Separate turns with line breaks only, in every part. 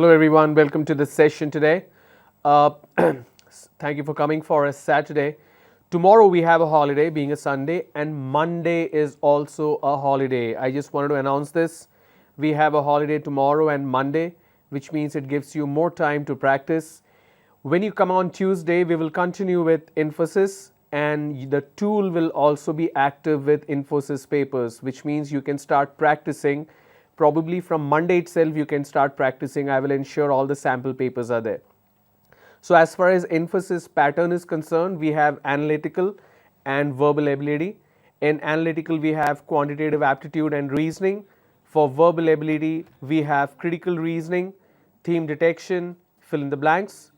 Hello everyone, welcome to this session today. Uh, Thank you for coming for a Saturday. Tomorrow we have a holiday being a Sunday, and Monday is also a holiday. I just wanted to announce this. We have a holiday tomorrow and Monday, which means it gives you more time to practice. When you come on Tuesday, we will continue with Infosys, and the tool will also be active with Infosys papers, which means you can start practicing. Probably from Monday itself you can start practicing. I will ensure all the sample papers are there. So as far as Infosys pattern is concerned, we have analytical and verbal ability. In analytical we have quantitative aptitude and reasoning. For verbal ability we have critical reasoning, theme detection, fill in the blanks,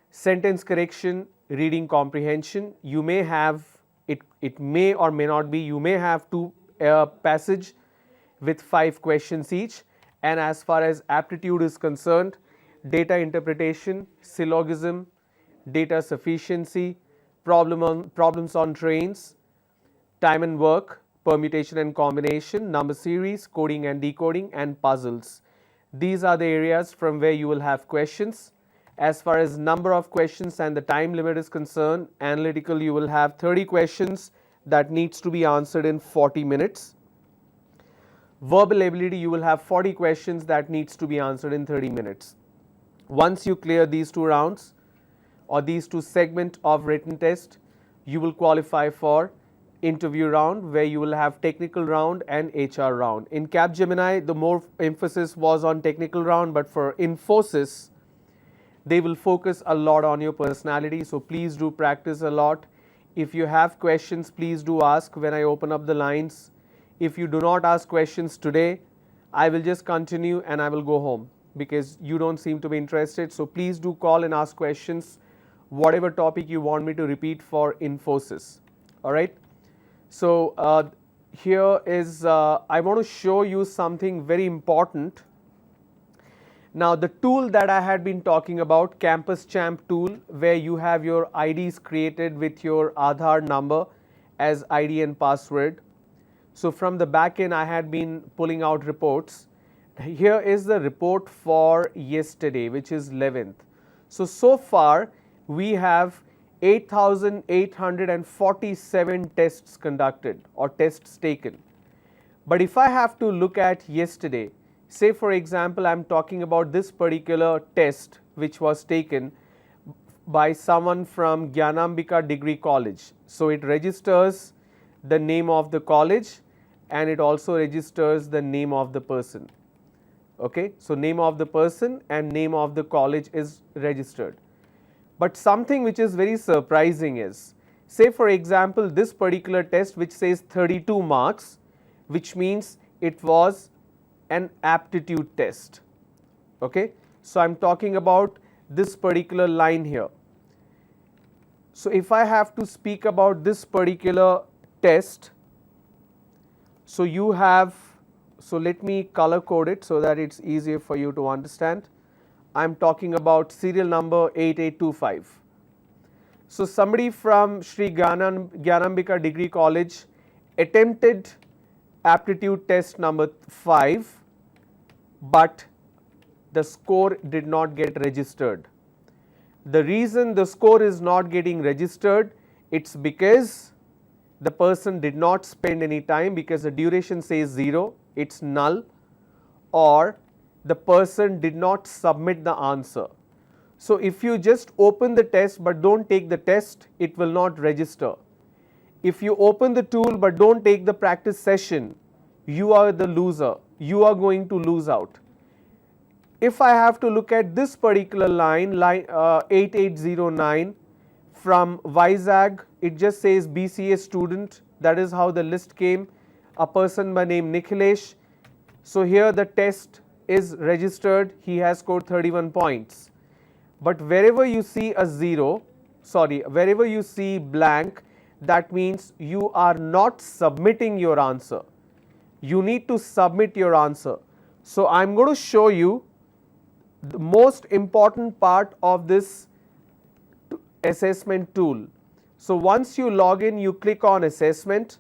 sentence correction, reading comprehension. You may have, it may or may not be, you may have two passage with 5 questions each. And as far as aptitude is concerned, data interpretation, syllogism, data sufficiency, problems on trains, time and work, permutation and combination, number series, coding and decoding, and puzzles. These are the areas from where you will have questions. As far as number of questions and the time limit is concerned, analytical you will have 30 questions that needs to be answered in 40 minutes. Verbal ability you will have 40 questions that needs to be answered in 30 minutes. Once you clear these 2 rounds or these 2 segments of written test, you will qualify for interview round, where you will have technical round and HR round. In Capgemini, the more emphasis was on technical round, but for Infosys, they will focus a lot on your personality. So please do practice a lot. If you have questions, please do ask when I open up the lines. If you do not ask questions today, I will just continue and I will go home, because you don't seem to be interested. So please do call and ask questions, whatever topic you want me to repeat for Infosys. All right. So here is, I want to show you something very important. Now the tool that I had been talking about, Campus Champ tool, where you have your IDs created with your Aadhaar number as ID and password. So from the back end I had been pulling out reports. Here is the report for yesterday, which is 11th. So far we have 8,847 tests conducted or tests taken. But if I have to look at yesterday, say for example I am talking about this particular test which was taken by someone from Gyanambika Degree College. So it registers the name of the college and it also registers the name of the person. Okay, so name of the person and name of the college is registered. But something which is very surprising is, say for example this particular test which says 32 marks, which means it was an aptitude test. Okay, so I am talking about this particular line here. So if I have to speak about this particular test, so you have, so let me color code it so that it's easier for you to understand. I am talking about serial number 8825. So somebody from Sri Gyanambika Degree College attempted aptitude test number 5, but the score did not get registered. The reason the score is not getting registered, it's because the person did not spend any time, because the duration says 0, it's null, or the person did not submit the answer. So if you just open the test but don't take the test, it will not register. If you open the tool but don't take the practice session, you are the loser. You are going to lose out. If I have to look at this particular line 8809 from Vizag, it just says BCA student. That is how the list came. A person by name Nikhilesh. So here the test is registered. He has scored 31 points. But wherever you see a 0, wherever you see blank, that means you are not submitting your answer. You need to submit your answer. So I am going to show you the most important part of this assessment tool. So once you log in, you click on assessment,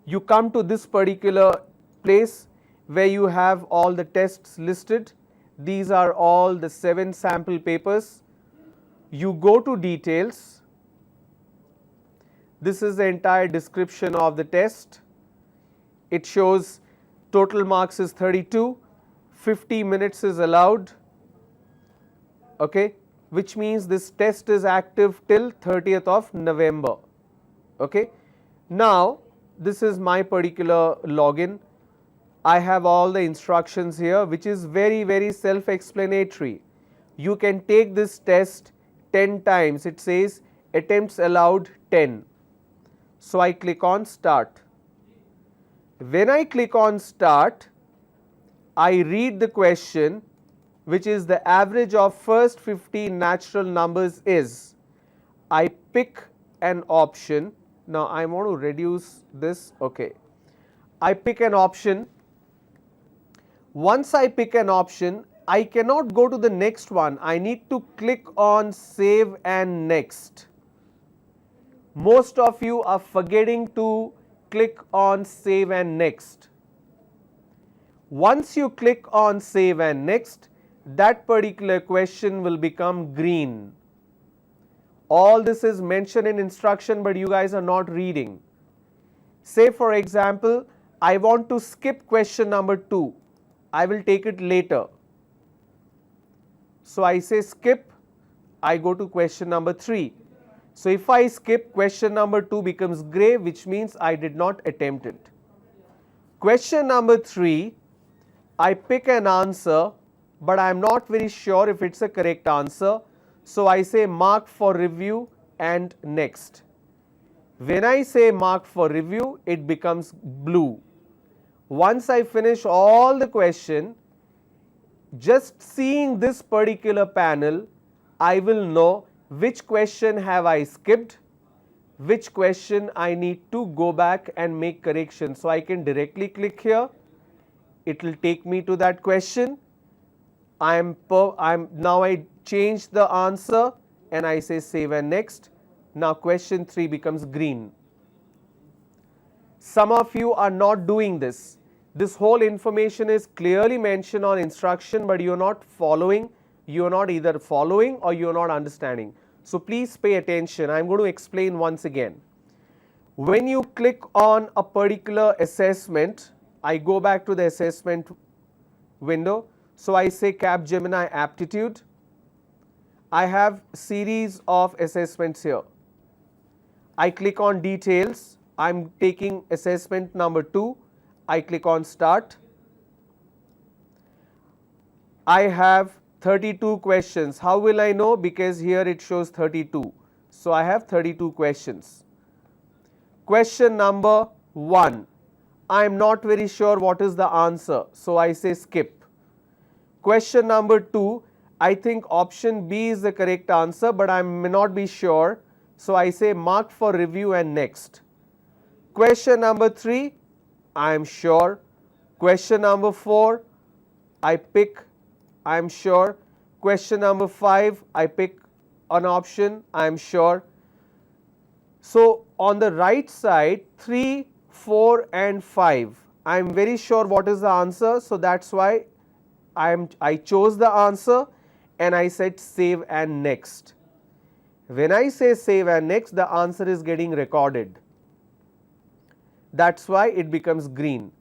you come to this particular place where you have all the tests listed. These are all the 7 sample papers. You go to details. This is the entire description of the test. It shows total marks is 32, 50 minutes is allowed, okay, which means this test is active till 30th of November. Okay. Now, this is my particular login. I have all the instructions here, which is very self-explanatory. You can take this test 10 times. It says attempts allowed 10. So, I click on start. When I click on start, I read the question, which is the average of first 15 natural numbers is. I pick an option. Now, I want to reduce this. Okay. I pick an option. Once I pick an option, I cannot go to the next one. I need to click on save and next. Most of you are forgetting to click on save and next. Once you click on save and next, that particular question will become green. All this is mentioned in instruction, but you guys are not reading. Say for example, I want to skip question number 2. I will take it later. So, I say skip, I go to question number 3. So, if I skip, question number 2 becomes grey, which means I did not attempt it. Question number 3, I pick an answer, but I am not very sure if it's a correct answer. So, I say mark for review and next. When I say mark for review, it becomes blue. Once I finish all the question, just seeing this particular panel, I will know which question have I skipped, which question I need to go back and make correction. So, I can directly click here, it will take me to that question. Now I change the answer and I say save and next. Now, question 3 becomes green. Some of you are not doing this. This whole information is clearly mentioned on instruction, but you are not following. You are not either following or you are not understanding. So, please pay attention. I am going to explain once again. When you click on a particular assessment, I go back to the assessment window. So, I say Capgemini aptitude. I have series of assessments here. I click on details. I am taking assessment number 2. I click on start. I have 32 questions. How will I know? Because here it shows 32. So, I have 32 questions. Question number 1. I am not very sure what is the answer. So, I say skip. Question number 2. I think option B is the correct answer, but I may not be sure. So, I say mark for review and next. Question number 3. I am sure. Question number 4. I pick, I am sure. Question number 5, I pick an option, I am sure. So, on the right side, 3, 4 and 5, I am very sure what is the answer. So, that is why I chose the answer and I said save and next. When I say save and next, the answer is getting recorded. That is why it becomes green.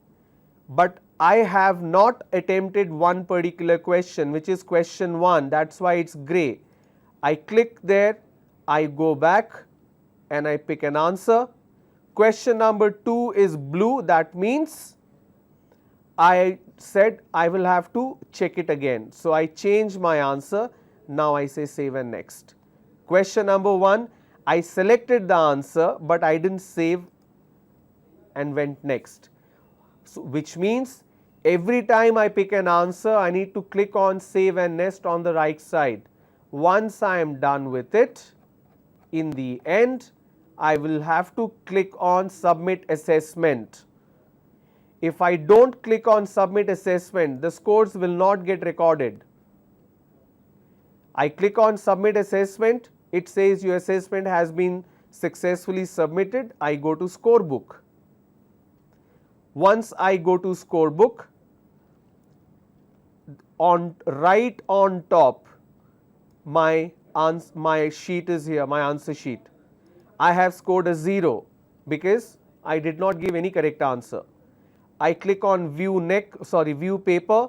But I have not attempted one particular question, which is question 1, that is why it is grey. I click there, I go back and I pick an answer. Question number 2 is blue, that means I said I will have to check it again. So, I change my answer, now I say save and next. Question number 1, I selected the answer, but I did not save and went next. So, which means every time I pick an answer, I need to click on save and next on the right side. Once I am done with it, in the end, I will have to click on submit assessment. If I do not click on submit assessment, the scores will not get recorded. I click on submit assessment, it says your assessment has been successfully submitted. I go to scorebook. Once I go to scorebook, on right on top, my sheet is here, my answer sheet. I have scored a 0 because I did not give any correct answer. I click on view paper,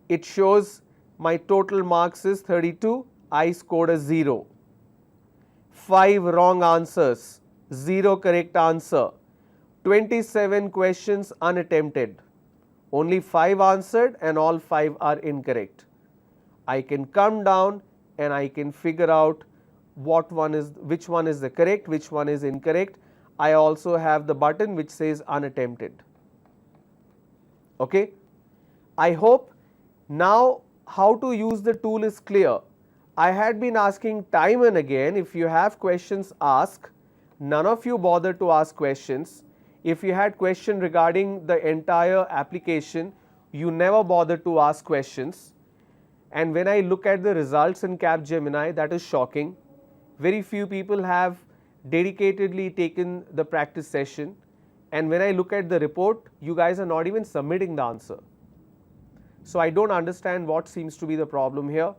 it shows my total marks is 32, I scored a 0. 5 wrong answers, 0 correct answer, 27 questions unattempted, only 5 answered and all 5 are incorrect. I can come down and I can figure out which one is the correct, which one is incorrect. I also have the button which says unattempted. Okay. I hope now how to use the tool is clear. I had been asking time and again, if you have questions, ask. None of you bothered to ask questions. If you had question regarding the entire application, you never bothered to ask questions. And when I look at the results in Capgemini, that is shocking. Very few people have dedicatedly taken the practice session. And when I look at the report, you guys are not even submitting the answer. So I don't understand what seems to be the problem here.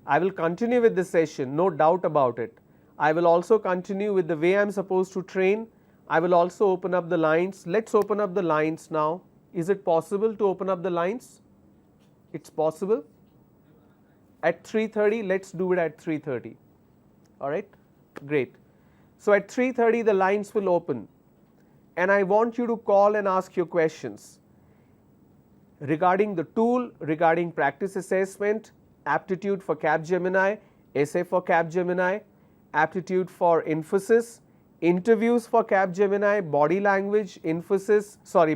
I will continue with this session, no doubt about it. I will also continue with the way I am supposed to train. I will also open up the lines. Let's open up the lines now. Is it possible to open up the lines? It's possible. At 3:30, let's do it at 3:30. All right, great. So at 3:30 the lines will open and I want you to call and ask your questions regarding the tool, regarding practice assessment, aptitude for Capgemini, essay for Capgemini, aptitude for Infosys, interviews for Capgemini, body language,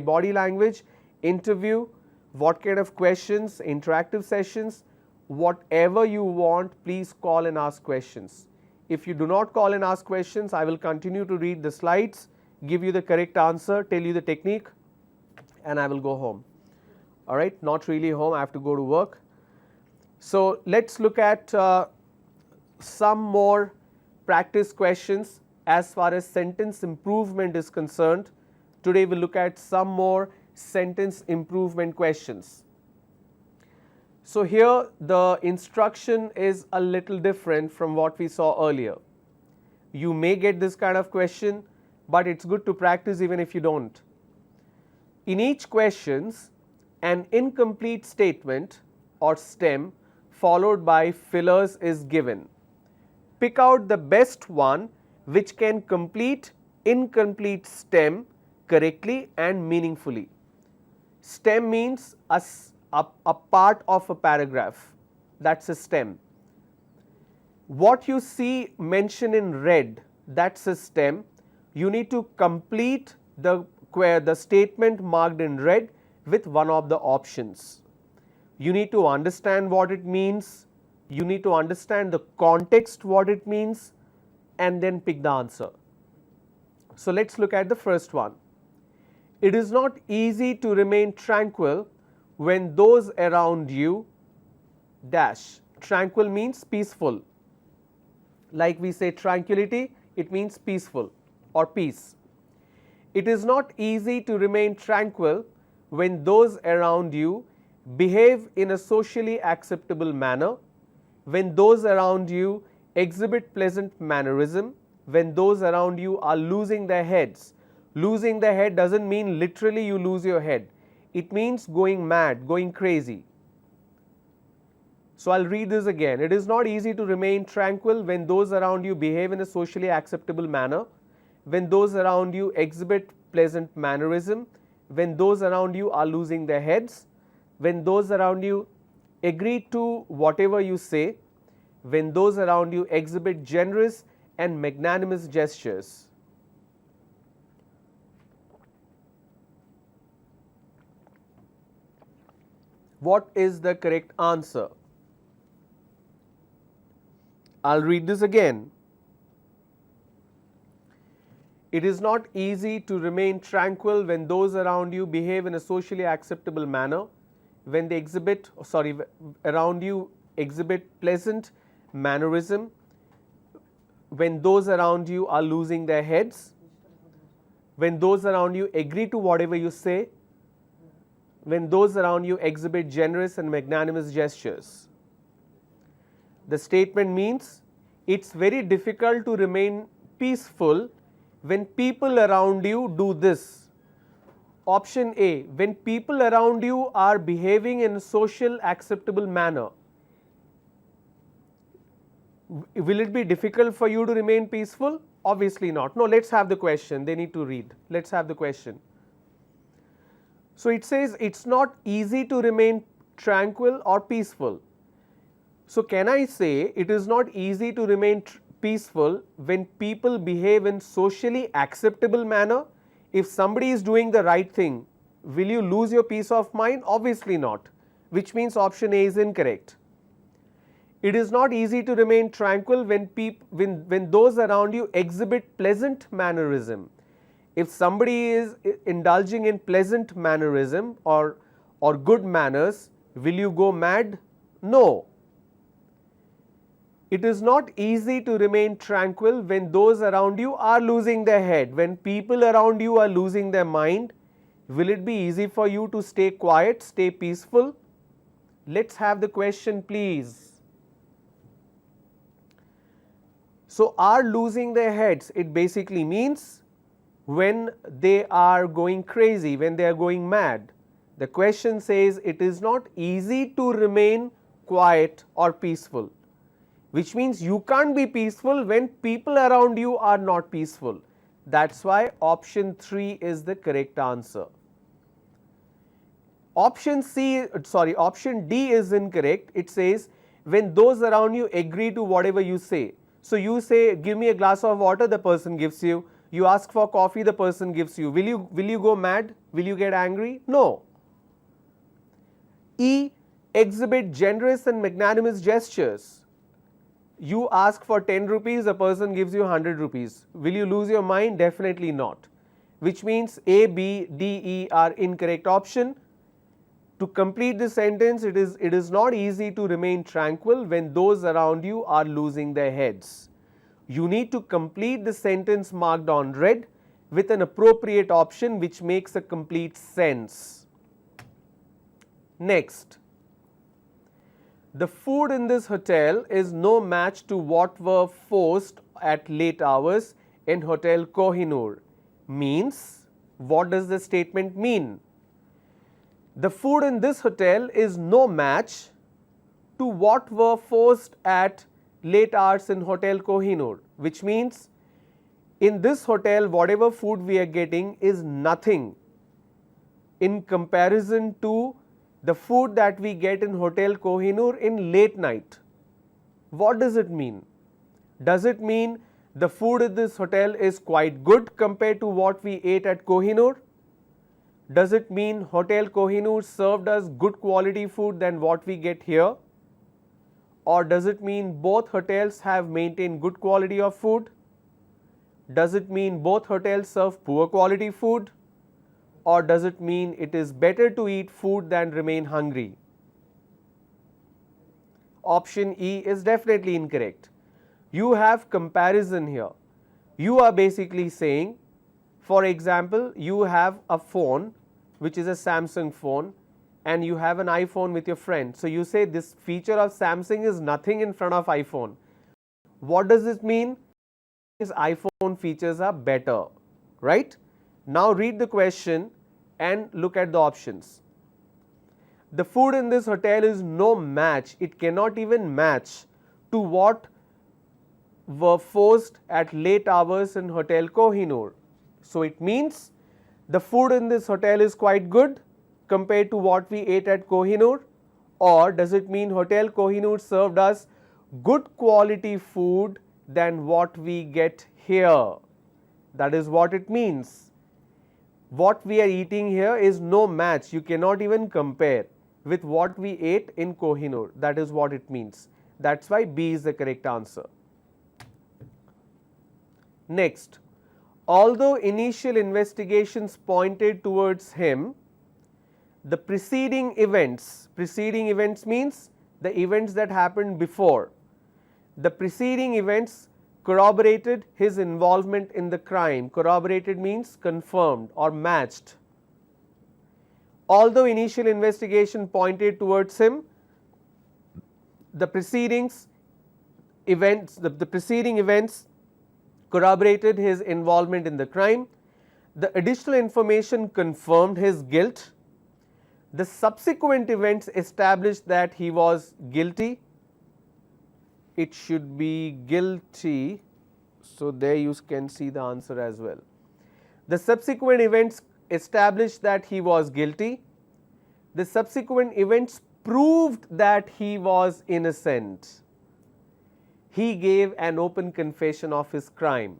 body language, interview, what kind of questions, interactive sessions, whatever you want, please call and ask questions. If you do not call and ask questions, I will continue to read the slides, give you the correct answer, tell you the technique, and I will go home. All right, not really home, I have to go to work. So let's look at some more practice questions as far as sentence improvement is concerned. Today we'll look at some more sentence improvement questions. So here the instruction is a little different from what we saw earlier. You may get this kind of question, but it's good to practice even if you don't. In each questions, an incomplete statement or stem followed by fillers is given. Pick out the best one which can complete incomplete stem correctly and meaningfully. Stem means a part of a paragraph, that's a stem. What you see mentioned in red, that's a stem. You need to complete the statement marked in red with one of the options. You need to understand what it means, you need to understand the context what it means, and then pick the answer. So let's look at the first one. It is not easy to remain tranquil when those around you dash. Tranquil means peaceful. Like we say tranquility, it means peaceful or peace. It is not easy to remain tranquil when those around you behave in a socially acceptable manner, when those around you exhibit pleasant mannerism, when those around you are losing their heads. Losing their head doesn't mean literally you lose your head. It means going mad, going crazy. So I'll read this again. It is not easy to remain tranquil when those around you behave in a socially acceptable manner, when those around you exhibit pleasant mannerism, when those around you are losing their heads, when those around you agree to whatever you say, when those around you exhibit generous and magnanimous gestures. What is the correct answer? I'll read this again. It is not easy to remain tranquil when those around you behave in a socially acceptable manner, when they around you exhibit pleasant mannerism, when those around you are losing their heads, when those around you agree to whatever you say, when those around you exhibit generous and magnanimous gestures? The statement means it's very difficult to remain peaceful when people around you do this. Option A, when people around you are behaving in a social acceptable manner. Will it be difficult for you to remain peaceful? Obviously not. No, let's have the question. They need to read. Let's have the question. So it says it's not easy to remain tranquil or peaceful. So can I say it is not easy to remain peaceful when people behave in socially acceptable manner? If somebody is doing the right thing, will you lose your peace of mind? Obviously not, which means option A is incorrect. It is not easy to remain tranquil when those around you exhibit pleasant mannerism. If somebody is indulging in pleasant mannerism or good manners, will you go mad? No. It is not easy to remain tranquil when those around you are losing their head. When people around you are losing their mind, will it be easy for you to stay quiet, stay peaceful? Let's have the question, please. So, are losing their heads, it basically means when they are going crazy, when they are going mad. The question says it is not easy to remain quiet or peaceful, which means you can't be peaceful when people around you are not peaceful. That's why option 3 is the correct answer. Option D is incorrect. It says when those around you agree to whatever you say. So you say, give me a glass of water, the person gives you. You ask for coffee, the person gives you. Will you go mad? Will you get angry? No. E, exhibit generous and magnanimous gestures. You ask for 10 rupees, a person gives you 100 rupees. Will you lose your mind? Definitely not. Which means A, B, D, E are incorrect option. To complete the sentence, it is not easy to remain tranquil when those around you are losing their heads. You need to complete the sentence marked on red with an appropriate option which makes a complete sense. Next. The food in this hotel is no match to what were forced at late hours in Hotel Kohinoor. Means, what does the statement mean? The food in this hotel is no match to what were forced at late hours in Hotel Kohinoor, which means in this hotel whatever food we are getting is nothing in comparison to the food that we get in Hotel Kohinoor in late night. What does it mean? Does it mean the food in this hotel is quite good compared to what we ate at Kohinoor? Does it mean Hotel Kohinoor served us good quality food than what we get here? Or does it mean both hotels have maintained good quality of food? Does it mean both hotels serve poor quality food? Or does it mean it is better to eat food than remain hungry? Option E is definitely incorrect. You have comparison here. You are basically saying, for example, you have a phone which is a Samsung phone and you have an iPhone with your friend. So you say this feature of Samsung is nothing in front of iPhone. What does this mean? Is iPhone features are better, right? Now read the question and look at the options. The food in this hotel is no match. It cannot even match to what were forced at late hours in Hotel Kohinoor. So it means the food in this hotel is quite good compared to what we ate at Kohinoor, or does it mean Hotel Kohinoor served us good quality food than what we get here? That is what it means. What we are eating here is no match. You cannot even compare with what we ate in Kohinoor. That is what it means. That's why B is the correct answer. Next. Although initial investigations pointed towards him, the preceding events means the events that happened before. The preceding events corroborated his involvement in the crime. Corroborated means confirmed or matched. Although initial investigation pointed towards him, the preceding events corroborated his involvement in the crime. The additional information confirmed his guilt. The subsequent events established that he was guilty. It should be guilty. So, there you can see the answer as well. The subsequent events established that he was guilty. The subsequent events proved that he was innocent. He gave an open confession of his crime.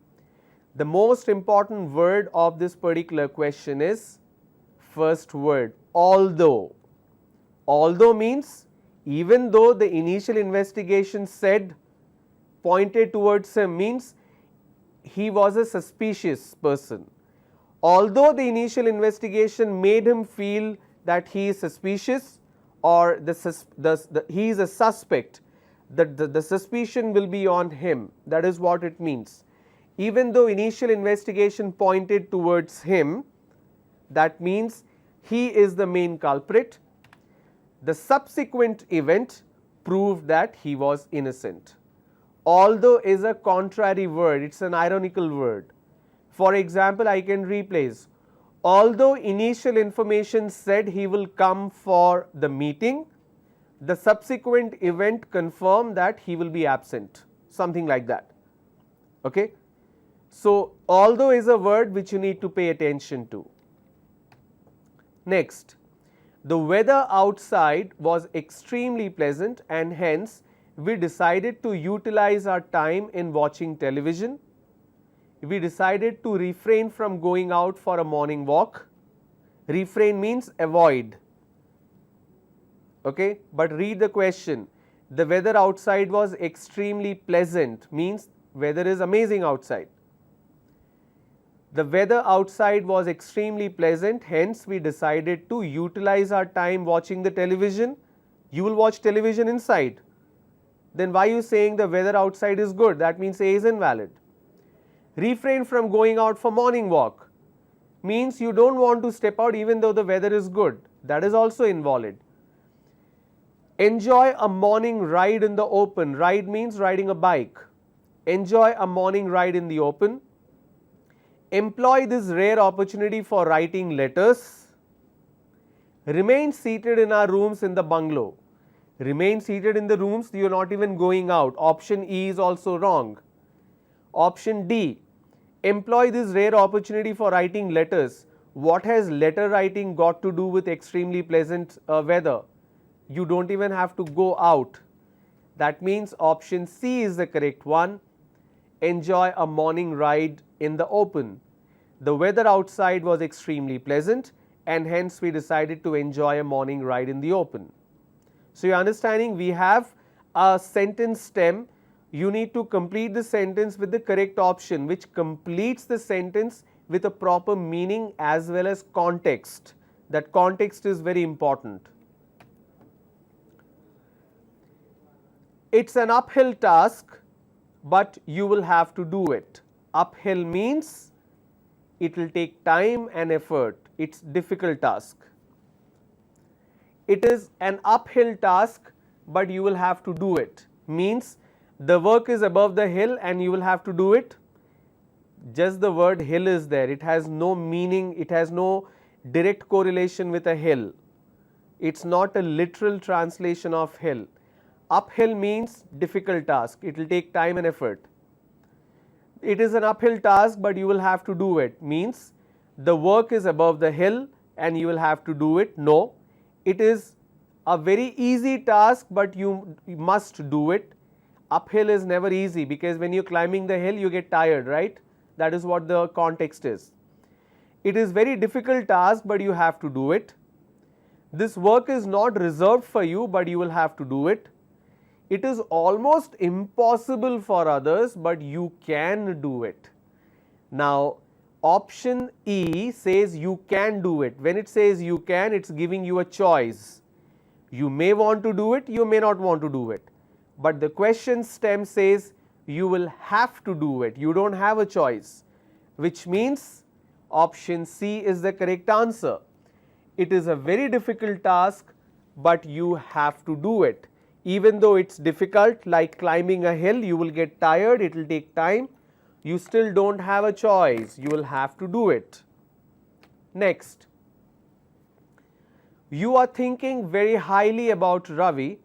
The most important word of this particular question is first word, although. Although means even though the initial investigation said, pointed towards him, means he was a suspicious person. Although the initial investigation made him feel that he is suspicious or he is a suspect, the suspicion will be on him. That is what it means. Even though initial investigation pointed towards him, that means he is the main culprit. The subsequent event proved that he was innocent. Although is a contrary word, it is an ironical word. For example, I can replace, although initial information said he will come for the meeting, the subsequent event confirmed that he will be absent, something like that. Okay? So, although is a word which you need to pay attention to. Next, the weather outside was extremely pleasant and hence we decided to utilize our time in watching television. We decided to refrain from going out for a morning walk. Refrain means avoid. Okay? But read the question. The weather outside was extremely pleasant means weather is amazing outside. The weather outside was extremely pleasant, hence we decided to utilize our time watching the television. You will watch television inside. Then why are you saying the weather outside is good? That means A is invalid. Refrain from going out for morning walk means you don't want to step out even though the weather is good. That is also invalid. Enjoy a morning ride in the open. Ride means riding a bike. Enjoy a morning ride in the open. Employ this rare opportunity for writing letters. Remain seated in our rooms in the bungalow. Remain seated in the rooms, you are not even going out. Option E is also wrong. Option D, employ this rare opportunity for writing letters. What has letter writing got to do with extremely pleasant weather? You don't even have to go out. That means option C is the correct one. Enjoy a morning ride in the open. The weather outside was extremely pleasant and hence we decided to enjoy a morning ride in the open. So, you are understanding, we have a sentence stem. You need to complete the sentence with the correct option which completes the sentence with a proper meaning as well as context. That context is very important. It is an uphill task, but you will have to do it. Uphill means it will take time and effort. It is difficult task. It is an uphill task, but you will have to do it. Means the work is above the hill and you will have to do it. Just the word hill is there. It has no meaning. It has no direct correlation with a hill. It is not a literal translation of hill. Uphill means difficult task. It will take time and effort. It is an uphill task, but you will have to do it. Means the work is above the hill and you will have to do it. No. It is a very easy task, but you must do it. Uphill is never easy because when you are climbing the hill you get tired, right? That is what the context is. It is very difficult task, but you have to do it. This work is not reserved for you, but you will have to do it. It is almost impossible for others, but you can do it. Now, option E says you can do it. When it says you can, it is giving you a choice. You may want to do it, you may not want to do it. But the question stem says you will have to do it. You don't have a choice, which means option C is the correct answer. It is a very difficult task, but you have to do it. Even though it's difficult, like climbing a hill, you will get tired, it will take time. You still don't have a choice, you will have to do it. Next, you are thinking very highly about Ravi,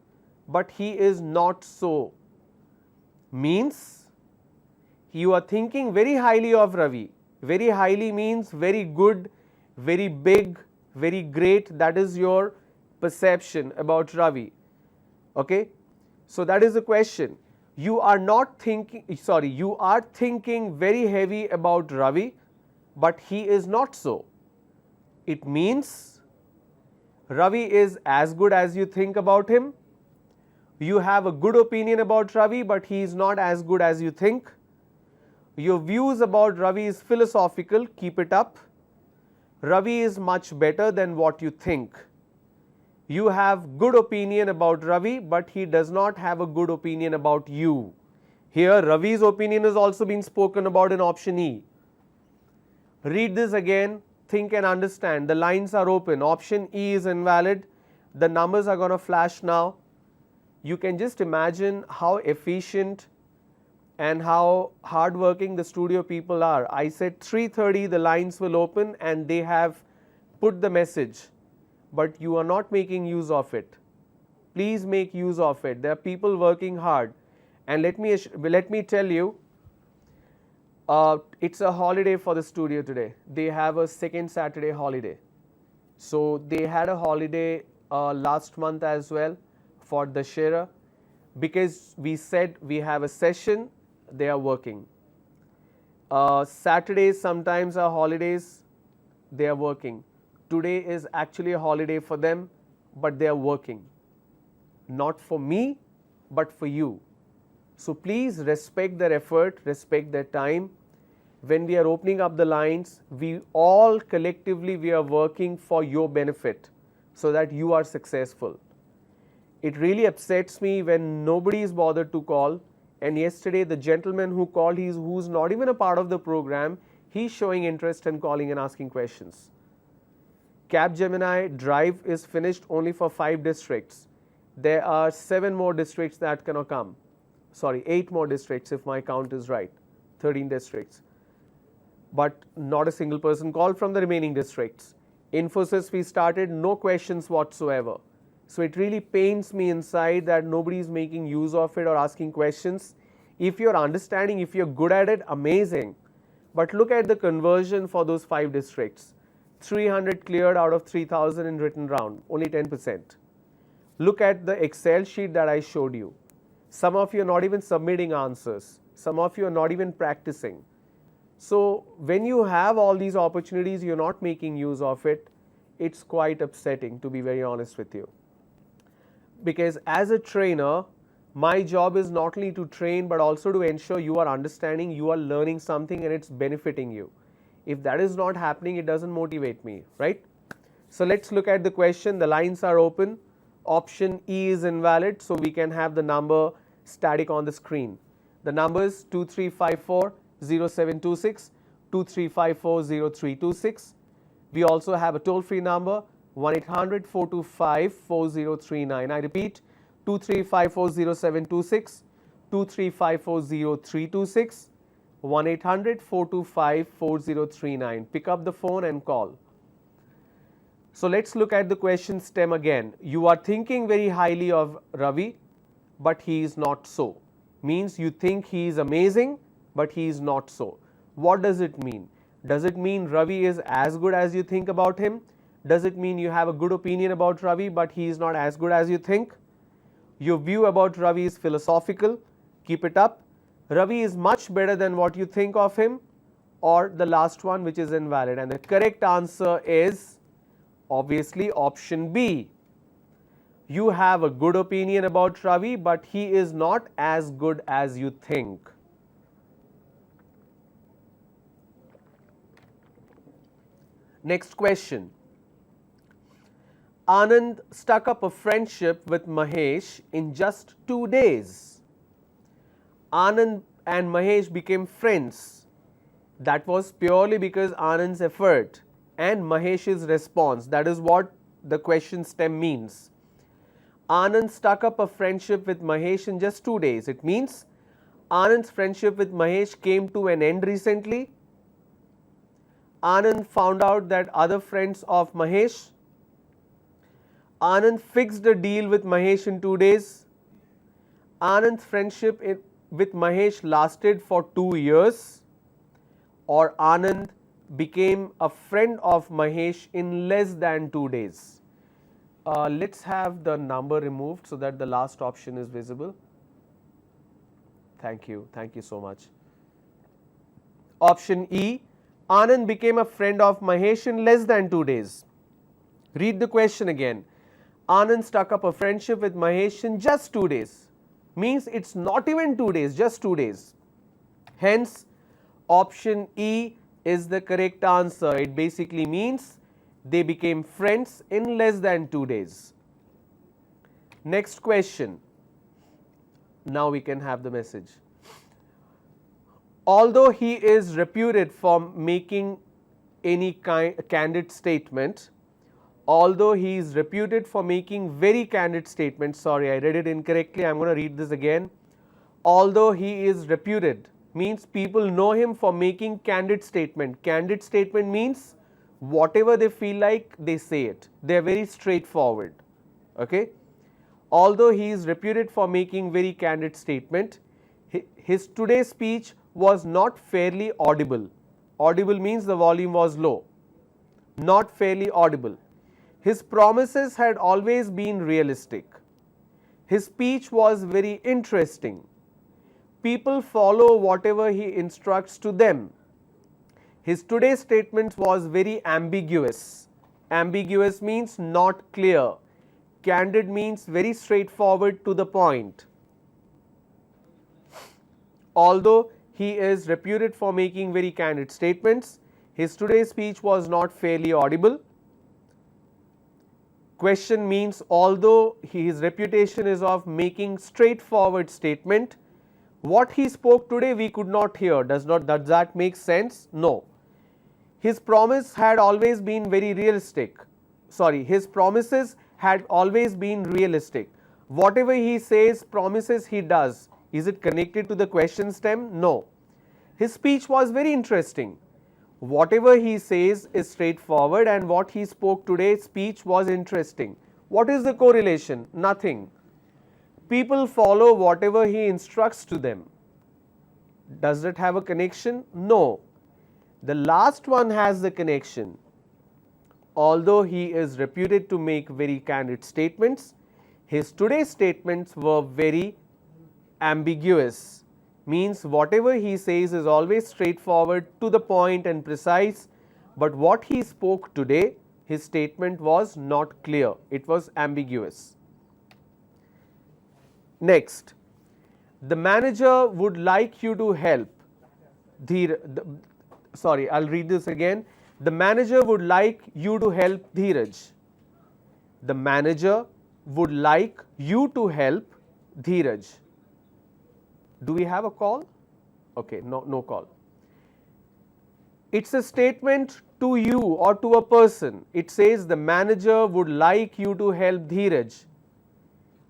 but he is not so. Means you are thinking very highly of Ravi. Very highly means very good, very big, very great. That is your perception about Ravi. Okay, so that is the question. You are not thinking, sorry, you are thinking very heavy about Ravi, but he is not so. It means Ravi is as good as you think about him. You have a good opinion about Ravi, but he is not as good as you think. Your views about Ravi is philosophical, keep it up. Ravi is much better than what you think. You have good opinion about Ravi, but he does not have a good opinion about you. Here Ravi's opinion is also being spoken about in option E. Read this again, think and understand. The lines are open. Option E is invalid. The numbers are going to flash now. You can just imagine how efficient and how hardworking the studio people are. I said 3:30 the lines will open and they have put the message, but you are not making use of it. Please make use of it. There are people working hard, and let me tell you, it's a holiday for the studio today. They have a second Saturday holiday. So they had a holiday last month as well for Dussehra. Because we said we have a session, they are working. Saturdays sometimes are holidays, they are working. Today is actually a holiday for them, but they are working. Not for me, but for you. So please respect their effort, respect their time. When we are opening up the lines, we all collectively we are working for your benefit so that you are successful. It really upsets me when nobody is bothered to call, and yesterday the gentleman who called, who's not even a part of the program, he's showing interest in calling and asking questions. Capgemini drive is finished only for 5 districts. There are 7 more districts that cannot come. Sorry, 8 more districts if my count is right, 13 districts. But not a single person called from the remaining districts. Infosys we started, no questions whatsoever. So it really pains me inside that nobody is making use of it or asking questions. If you're understanding, if you're good at it, amazing. But look at the conversion for those 5 districts. 300 cleared out of 3000 in written round, only 10%. Look at the Excel sheet that I showed you. Some of you are not even submitting answers. Some of you are not even practicing. So when you have all these opportunities, you're not making use of it. It's quite upsetting, to be very honest with you. Because as a trainer, my job is not only to train but also to ensure you are understanding, you are learning something and it's benefiting you. If that is not happening, it doesn't motivate me, right? So let's look at the question. The lines are open. Option E is invalid, so we can have the number static on the screen. The numbers 2354-0726, 2354-0326. We also have a toll-free number 1-800-425-4039. I repeat, 2354-0726, 2354-0326, 1-800-425-4039. Pick up the phone and call. So let's look at the question stem again. You are thinking very highly of Ravi, but he is not so. Means you think he is amazing, but he is not so. What does it mean? Does it mean Ravi is as good as you think about him? Does it mean you have a good opinion about Ravi, but he is not as good as you think? Your view about Ravi is philosophical, keep it up. Ravi is much better than what you think of him, or the last one, which is invalid. And the correct answer is obviously option B. You have a good opinion about Ravi, but he is not as good as you think. Next question. Anand stuck up a friendship with Mahesh in just 2 days. Anand and Mahesh became friends. That was purely because Anand's effort. and Mahesh's response. That is what the question stem means. Anand stuck up a friendship with Mahesh in just 2 days. It means Anand's friendship with Mahesh came to an end recently. Anand found out that other friends of Mahesh. Anand fixed a deal with Mahesh in 2 days. Anand's friendship with Mahesh lasted for 2 years. Or Anand became a friend of Mahesh in less than 2 days. Let's have the number removed so that the last option is visible. Thank you so much. Option E, Anand became a friend of Mahesh in less than 2 days. Read the question again. Anand struck up a friendship with Mahesh in just 2 days. Means it's not even 2 days, just 2 days. Hence, option E is the correct answer. It basically means they became friends in less than 2 days. Next question. Now we can have the message. Although he is reputed for making any candid statement, although he is reputed for making very candid statements, sorry, I read it incorrectly, I am going to read this again. Although he is reputed means people know him for making candid statement. Candid statement means whatever they feel like, they say it. They are very straightforward. Okay. Although he is reputed for making very candid statement, his today's speech was not fairly audible. Audible means the volume was low. Not fairly audible. His promises had always been realistic. His speech was very interesting. People follow whatever he instructs to them. His today's statement was very ambiguous. Ambiguous means not clear. Candid means very straightforward to the point. Although he is reputed for making very candid statements, his today's speech was not fairly audible. Question means although his reputation is of making straightforward statement, what he spoke today we could not hear. Does that make sense? No. His promise had always been very realistic. Sorry, his promises had always been realistic. Whatever he says, promises he does. Is it connected to the question stem? No. His speech was very interesting. Whatever he says is straightforward, and what he spoke today, speech was interesting. What is the correlation? Nothing. People follow whatever he instructs to them. Does it have a connection? No. The last one has the connection. Although he is reputed to make very candid statements, his today's statements were very ambiguous. Means whatever he says is always straightforward, to the point and precise, but what he spoke today, his statement was not clear. It was ambiguous. Next, the manager would like you to help. Sorry, I'll read this again. The manager would like you to help Dheeraj. The manager would like you to help Dheeraj. Do we have a call? Okay, no call. It's a statement to you or to a person. It says the manager would like you to help Dheeraj.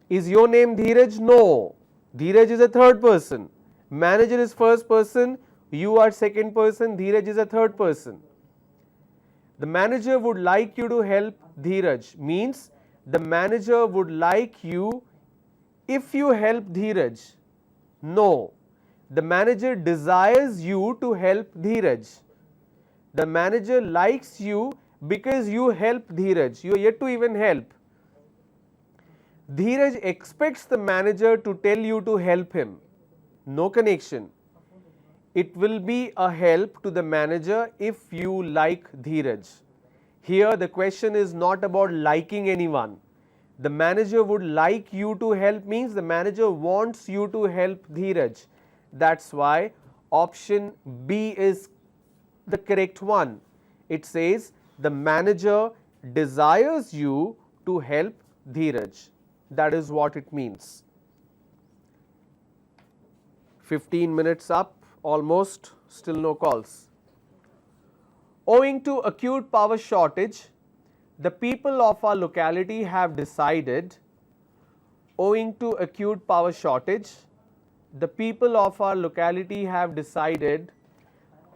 Is your name Dheeraj? No. Dheeraj is a third person. Manager is first person, you are second person, Dheeraj is a third person. The manager would like you to help Dheeraj means the manager would like you if you help Dheeraj. No. The manager desires you to help Dheeraj. The manager likes you because you help Dheeraj. You are yet to even help. Dheeraj expects the manager to tell you to help him. No connection. It will be a help to the manager if you like Dheeraj. Here the question is not about liking anyone. The manager would like you to help means the manager wants you to help Dheeraj. That's why option B is the correct one. It says the manager desires you to help Dheeraj. That is what it means. 15 minutes up, almost, still no calls. Owing to acute power shortage, the people of our locality have decided, owing to acute power shortage, the people of our locality have decided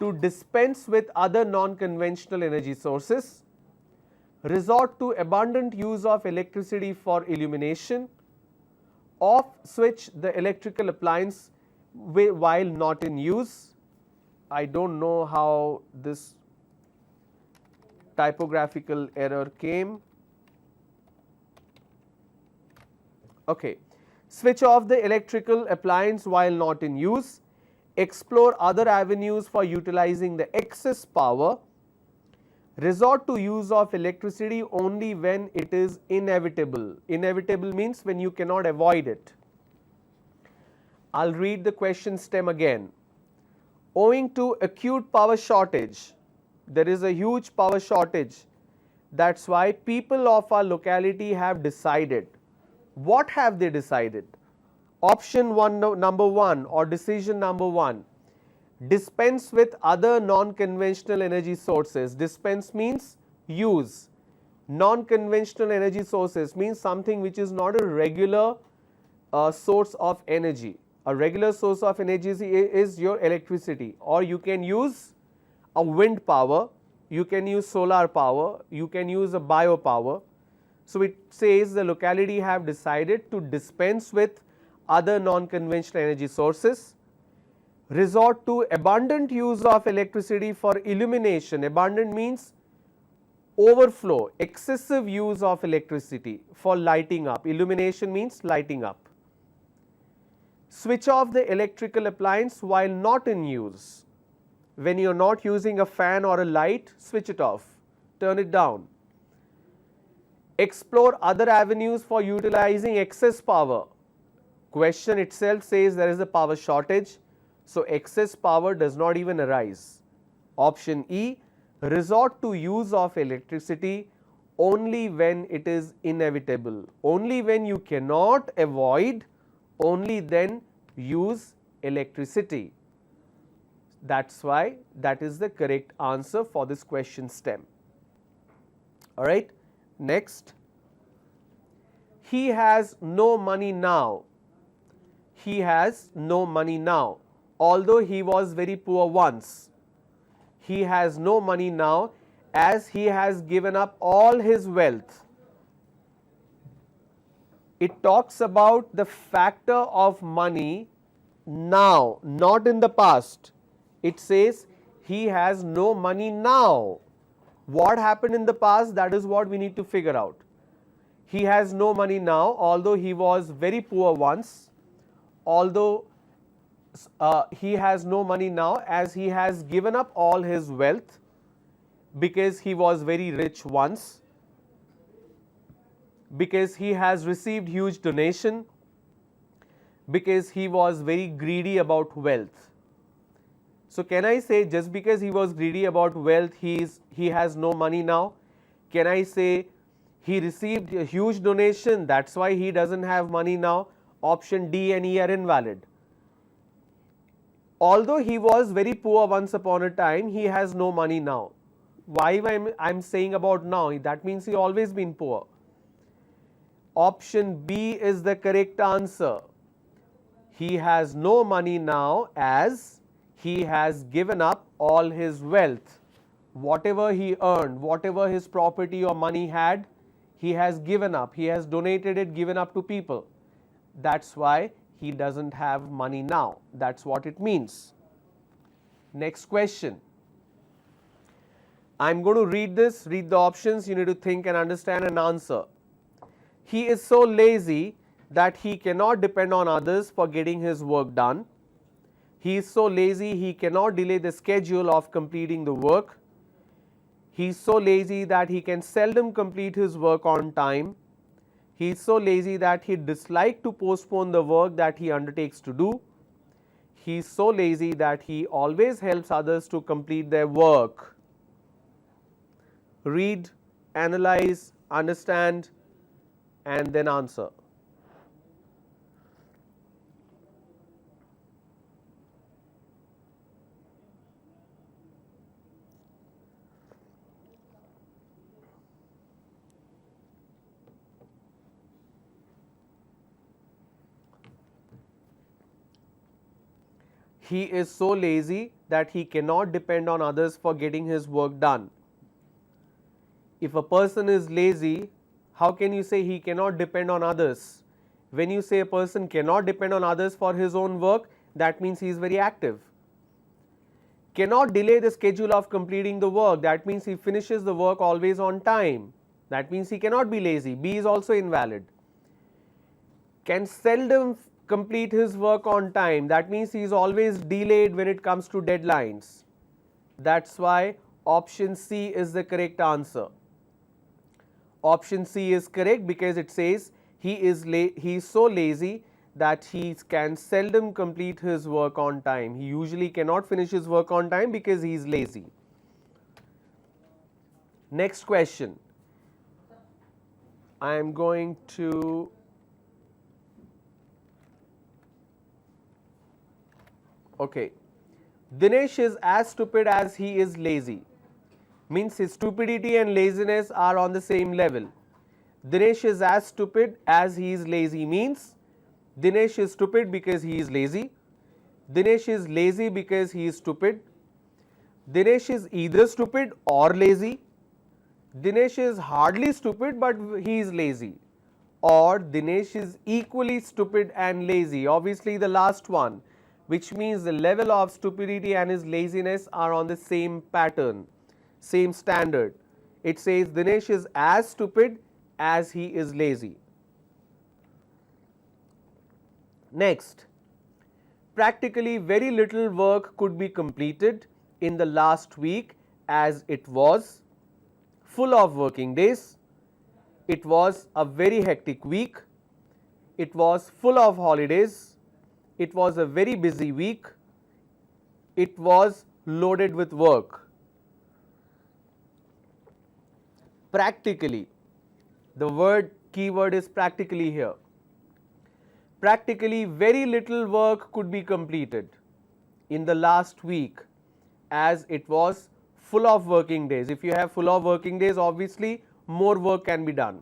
to dispense with other non-conventional energy sources, resort to abundant use of electricity for illumination, off switch the electrical appliance while not in use. I don't know how this typographical error came. Okay. Switch off the electrical appliance while not in use, explore other avenues for utilizing the excess power, resort to use of electricity only when it is inevitable. Inevitable means when you cannot avoid it. I'll read the question stem again. Owing to acute power shortage, there is a huge power shortage. That's why people of our locality have decided. What have they decided? Option 1, number 1 or decision number 1, dispense with other non-conventional energy sources. Dispense means use. Non-conventional energy sources means something which is not a regular source of energy. A regular source of energy is your electricity, or you can use a wind power, you can use solar power, you can use a bio power. So it says the locality have decided to dispense with other non-conventional energy sources, resort to abundant use of electricity for illumination. Abundant means overflow, excessive use of electricity for lighting up. Illumination means lighting up. Switch off the electrical appliance while not in use. When you are not using a fan or a light, switch it off, turn it down. Explore other avenues for utilizing excess power. Question itself says there is a power shortage, so excess power does not even arise. Option E, resort to use of electricity only when it is inevitable. Only when you cannot avoid, only then use electricity. That's why that is the correct answer for this question stem. Alright, next. He has no money now. He has no money now, although he was very poor once. He has no money now as he has given up all his wealth. It talks about the factor of money now, not in the past. It says he has no money now. What happened in the past? That is what we need to figure out. He has no money now, although he was very poor once. Although he has no money now as he has given up all his wealth because he was very rich once, because he has received huge donation, because he was very greedy about wealth. So can I say just because he was greedy about wealth, he has no money now? Can I say he received a huge donation, that's why he doesn't have money now? Option D and E are invalid. Although he was very poor once upon a time, he has no money now. Why I'm saying about now? That means he always been poor. Option B is the correct answer. He has no money now as he has given up all his wealth. Whatever he earned, whatever his property or money had, he has given up. He has donated it, given up to people. That's why he doesn't have money now. That's what it means. Next question. I'm going to read this, read the options. You need to think and understand and answer. He is so lazy that he cannot depend on others for getting his work done. He is so lazy he cannot delay the schedule of completing the work. He is so lazy that he can seldom complete his work on time. He is so lazy that he dislikes to postpone the work that he undertakes to do. He is so lazy that he always helps others to complete their work. Read, analyze, understand, and then answer. he is so lazy that he cannot depend on others for getting his work done. If a person is lazy, how can you say he cannot depend on others? When you say a person cannot depend on others for his own work, that means he is very active. Cannot delay the schedule of completing the work, that means he finishes the work always on time. That means he cannot be lazy. B is also invalid. Can seldom complete his work on time, that means he is always delayed when it comes to deadlines. That's why option C is the correct answer. Option C is correct because it says he is so lazy that he can seldom complete his work on time. He usually cannot finish his work on time because he is lazy. Next question. I am going to okay. Dinesh is as stupid as he is lazy. Means his stupidity and laziness are on the same level. Dinesh is as stupid as he is lazy means Dinesh is stupid because he is lazy. Dinesh is lazy because he is stupid. Dinesh is either stupid or lazy. Dinesh is hardly stupid but he is lazy. Or Dinesh is equally stupid and lazy. Obviously the last one, which means the level of stupidity and his laziness are on the same pattern, same standard. It says Dinesh is as stupid as he is lazy. Next, practically very little work could be completed in the last week as it was full of working days. It was a very hectic week. It was full of holidays. It was a very busy week. It was loaded with work. Practically, the keyword is practically here. Practically very little work could be completed in the last week as it was full of working days. If you have full of working days, obviously more work can be done.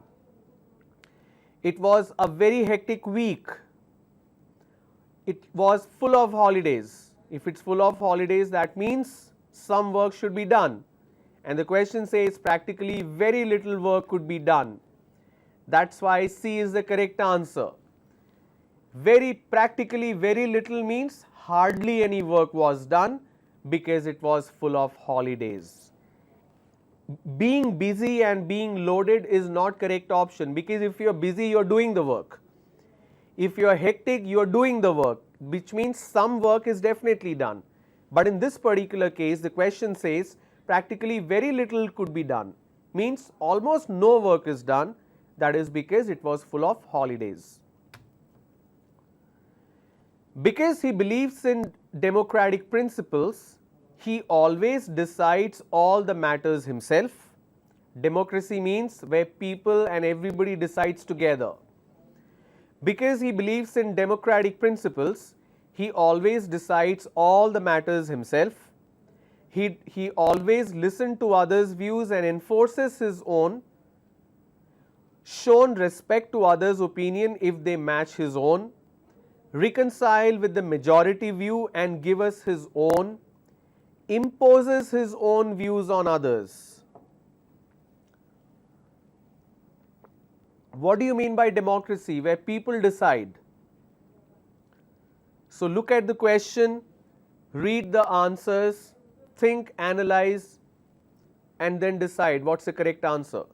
It was a very hectic week. It was full of holidays. If it's full of holidays, that means some work should be done. And the question says practically very little work could be done. That's why C is the correct answer. Practically very little means hardly any work was done because it was full of holidays. Being busy and being loaded is not correct option because if you are busy, you are doing the work. If you are hectic, you are doing the work, which means some work is definitely done. But in this particular case, the question says practically very little could be done, means almost no work is done. That is because it was full of holidays. Because he believes in democratic principles, he always decides all the matters himself. Democracy means where people and everybody decides together. Because he believes in democratic principles, he always decides all the matters himself. He always listens to others' views and enforces his own. Shown respect to others' opinion if they match his own. Reconcile with the majority view and give us his own. Imposes his own views on others. What do you mean by democracy? Where people decide. So look at the question, read the answers, think, analyze, and then decide what's the correct answer.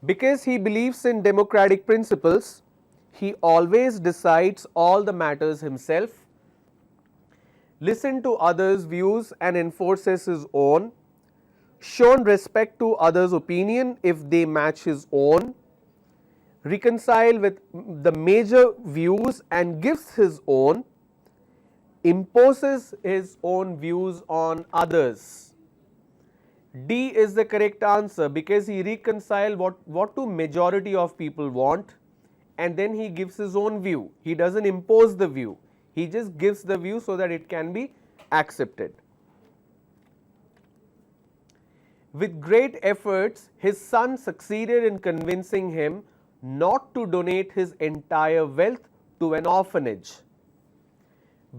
Because he believes in democratic principles, he always decides all the matters himself, listen to others' views and enforces his own, shown respect to others' opinion if they match his own, reconcile with the major views and gives his own, imposes his own views on others. D is the correct answer because he reconciles what do majority of people want and then he gives his own view. He doesn't impose the view. He just gives the view so that it can be accepted. With great efforts, his son succeeded in convincing him not to donate his entire wealth to an orphanage.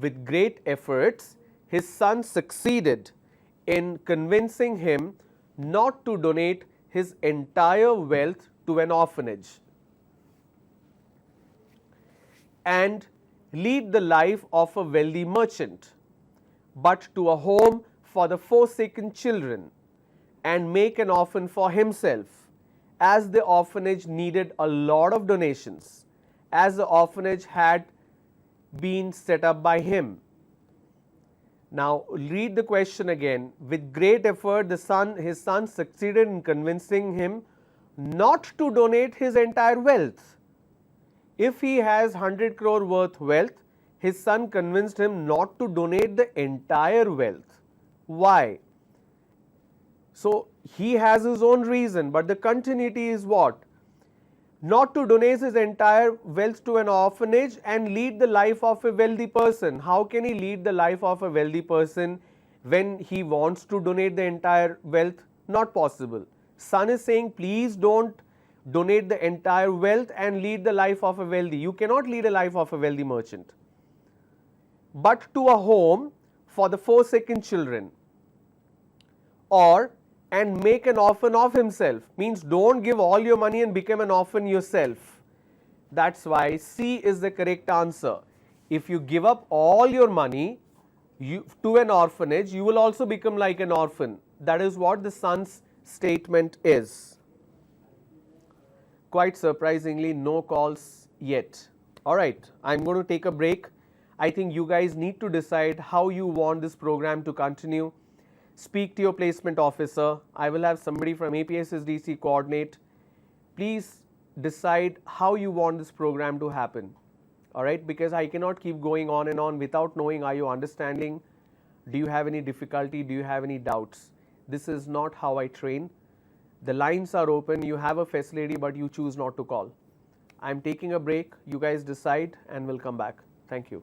With great efforts, his son succeeded in convincing him not to donate his entire wealth to an orphanage and lead the life of a wealthy merchant, but to a home for the forsaken children and make an orphan for himself, as the orphanage needed a lot of donations, as the orphanage had been set up by him. Now read the question again. With great effort, his son succeeded in convincing him not to donate his entire wealth. If he has 100 crore worth wealth, his son convinced him not to donate the entire wealth. Why? So he has his own reason, but the continuity is what? Not to donate his entire wealth to an orphanage and lead the life of a wealthy person. How can he lead the life of a wealthy person when he wants to donate the entire wealth? Not possible. Son is saying, please don't donate the entire wealth and lead the life of a wealthy. You cannot lead a life of a wealthy merchant. But to a home for the forsaken children, or and make an orphan of himself, means don't give all your money and become an orphan yourself. That's why C is the correct answer. If you give up all your money to an orphanage, you will also become like an orphan. That is what the son's statement is. Quite surprisingly, no calls yet. Alright, I'm going to take a break. I think you guys need to decide how you want this program to continue. Speak to your placement officer. I will have somebody from A.P.S.S.D.C coordinate. Please decide how you want this program to happen. Alright, because I cannot keep going on and on without knowing, are you understanding? Do you have any difficulty? Do you have any doubts? This is not how I train. The lines are open. You have a facility, but you choose not to call. I'm taking a break. You guys decide and we'll come back. Thank you.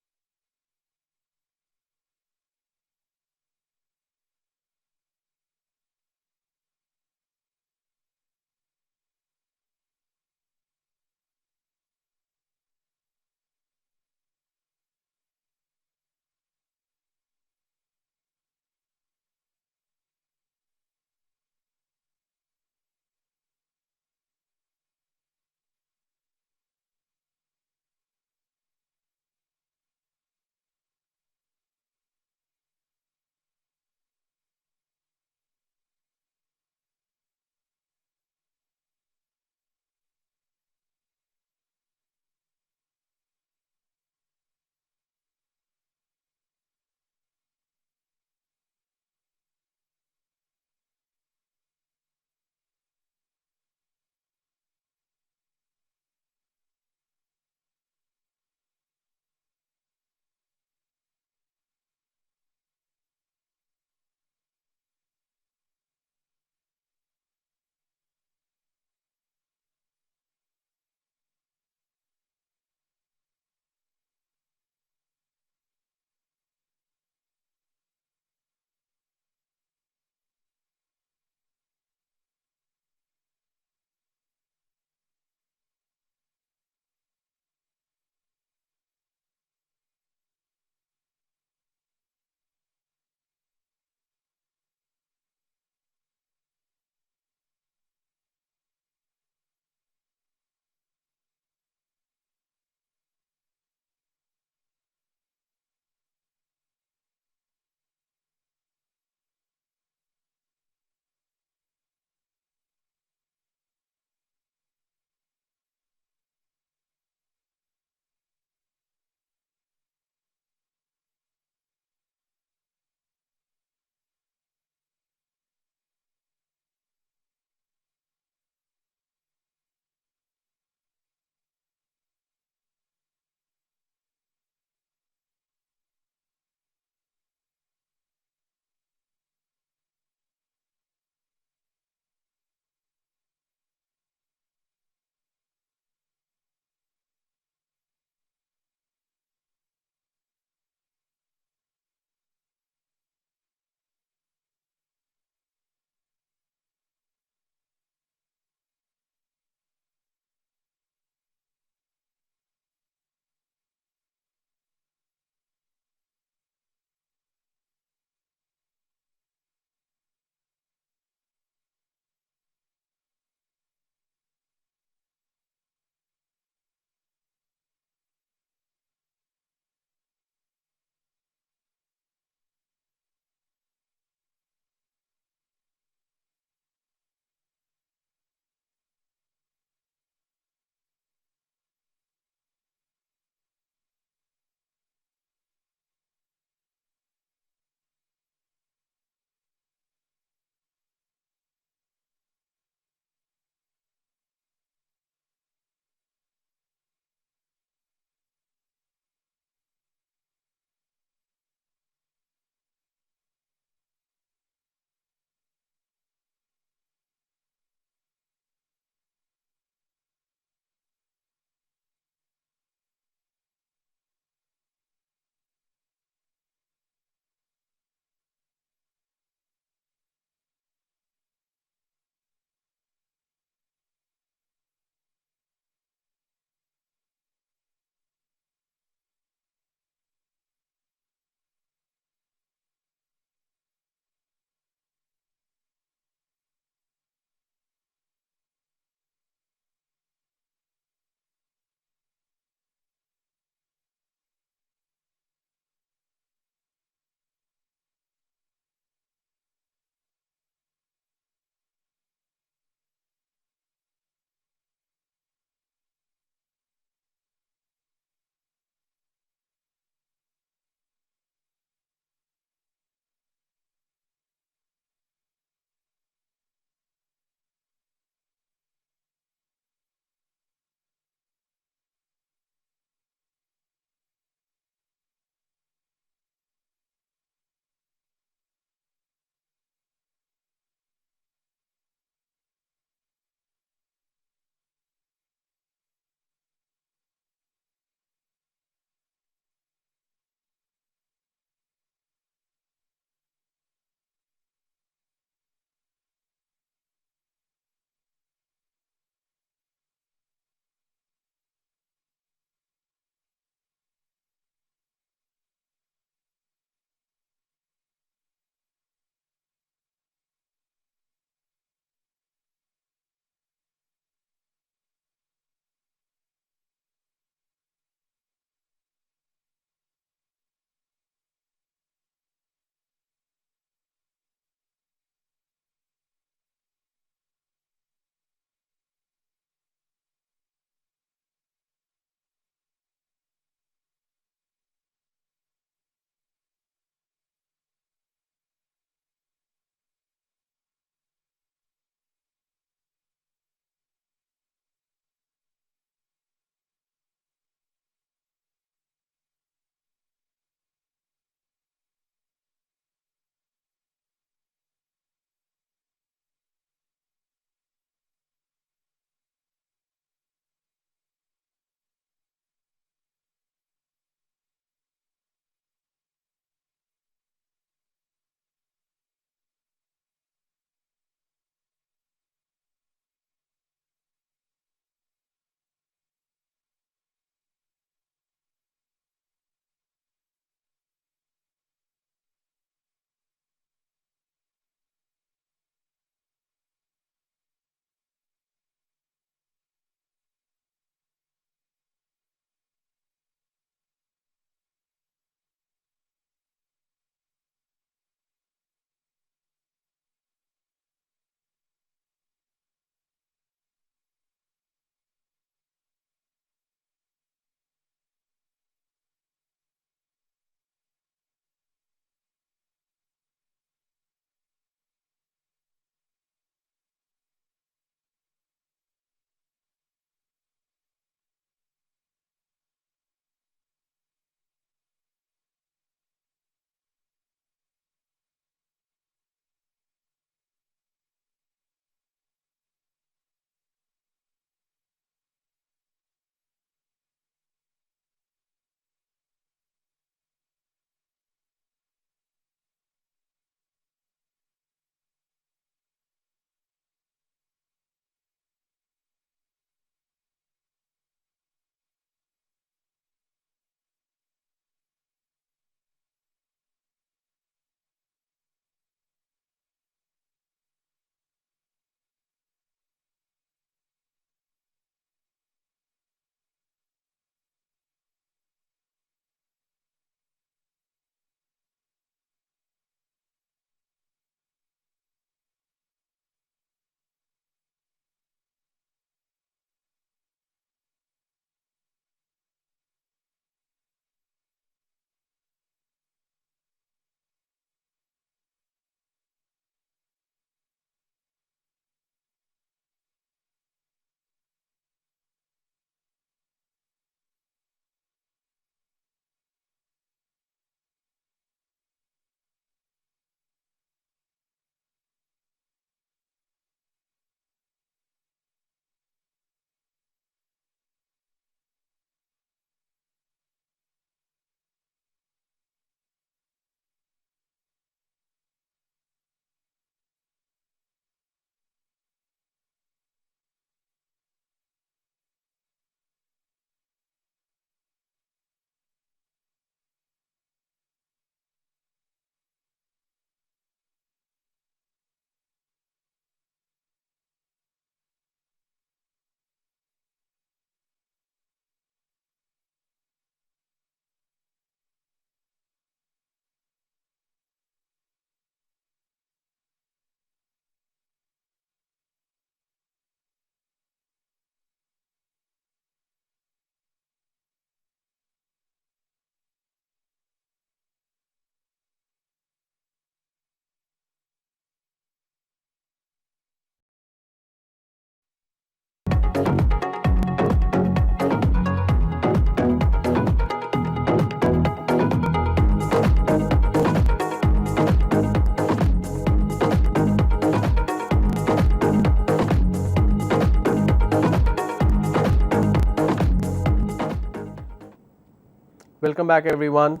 Welcome back, everyone.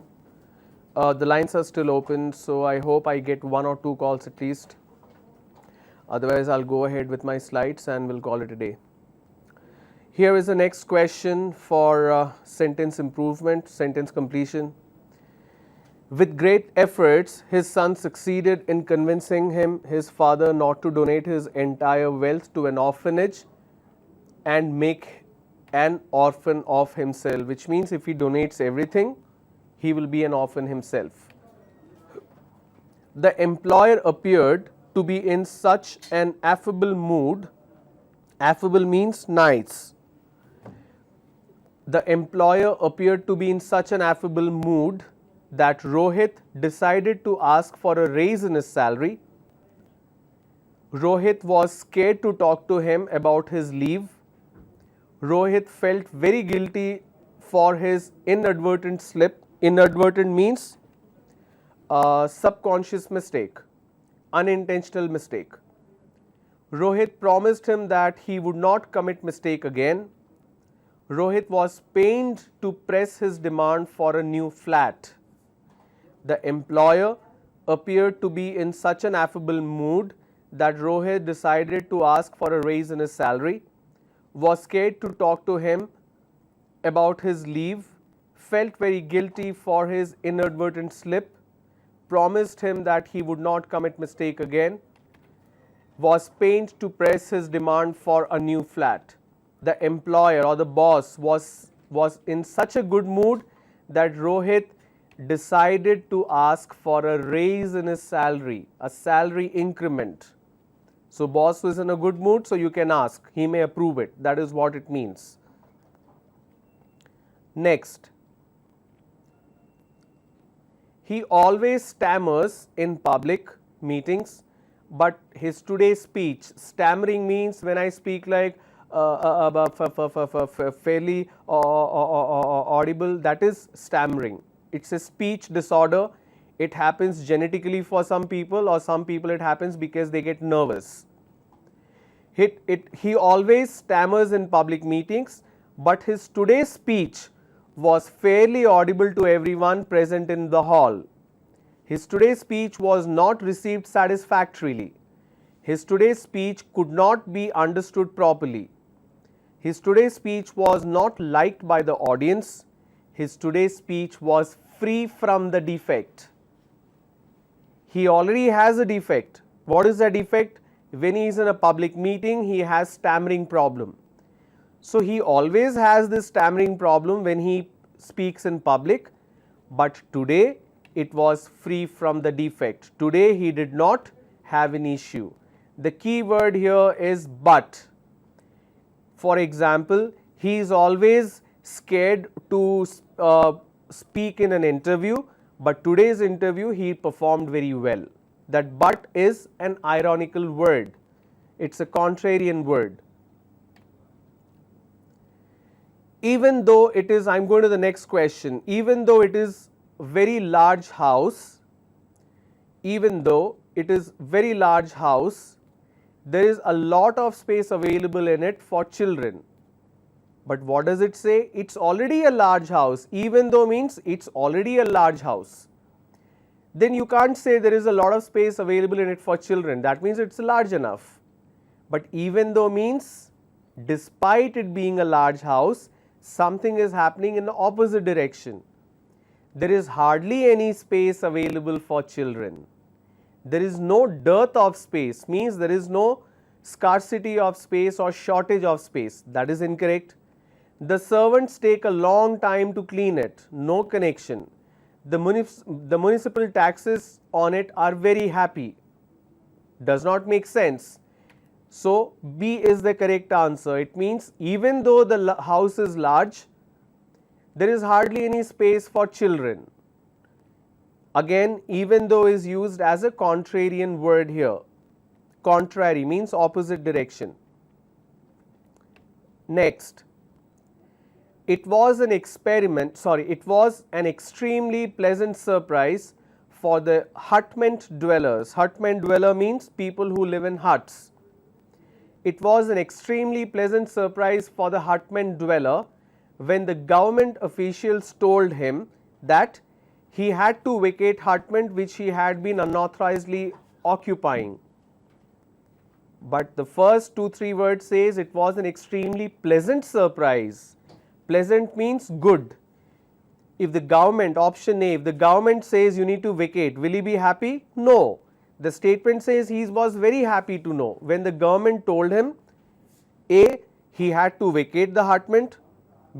The lines are still open, so I hope I get 1 or 2 calls at least. Otherwise, I'll go ahead with my slides and we'll call it a day. Here is the next question for sentence improvement, sentence completion. With great efforts, his son succeeded in convincing his father not to donate his entire wealth to an orphanage and make an orphan of himself, which means if he donates everything, he will be an orphan himself. The employer appeared to be in such an affable mood. Affable means nice. The employer appeared to be in such an affable mood that Rohit decided to ask for a raise in his salary. Rohit was scared to talk to him about his leave. Rohit felt very guilty for his inadvertent slip. Inadvertent means subconscious mistake, unintentional mistake. Rohit promised him that he would not commit mistake again. Rohit was pained to press his demand for a new flat. The employer appeared to be in such an affable mood that Rohit decided to ask for a raise in his salary, was scared to talk to him about his leave, felt very guilty for his inadvertent slip, promised him that he would not commit mistake again, was pained to press his demand for a new flat. The employer or the boss was in such a good mood that Rohit decided to ask for a raise in his salary, a salary increment. So boss was in a good mood, so you can ask, he may approve it. That is what it means. Next, he always stammers in public meetings, but his today's speech, stammering means when I speak like fairly audible, that is stammering. It's a speech disorder. It happens genetically for some people, or some people it happens because they get nervous. He always stammers in public meetings, but his today's speech was fairly audible to everyone present in the hall. His today's speech was not received satisfactorily. His today's speech could not be understood properly. His today's speech was not liked by the audience. His today's speech was free from the defect. He already has a defect. What is the defect? When he is in a public meeting, he has stammering problem. So he always has this stammering problem when he speaks in public, but today it was free from the defect. Today he did not have an issue. The key word here is but. For example, he is always scared to speak in an interview, but today's interview he performed very well. That but is an ironical word. It's a contrarian word. Even though it is, I'm going to the next question, even though it is very large house, even though it is very large house, there is a lot of space available in it for children. But what does it say? It's already a large house. Even though means it's already a large house. Then you can't say there is a lot of space available in it for children. That means it's large enough. But even though means despite it being a large house, something is happening in the opposite direction. There is hardly any space available for children. There is no dearth of space, means there is no scarcity of space or shortage of space. That is incorrect. The servants take a long time to clean it. No connection. The municipal taxes on it are very happy. Does not make sense. So B is the correct answer. It means even though the house is large, there is hardly any space for children. Again, even though is used as a contrarian word here. Contrary means opposite direction. Next, it was an extremely pleasant surprise for the hutment dwellers. Hutment dweller means people who live in huts. It was an extremely pleasant surprise for the hutment dweller when the government officials told him that he had to vacate hutment which he had been unauthorizedly occupying. But the first 2-3 words says it was an extremely pleasant surprise. Pleasant means good. If the government, option A, if the government says you need to vacate, will he be happy? No. The statement says he was very happy to know when the government told him A, he had to vacate the hutment,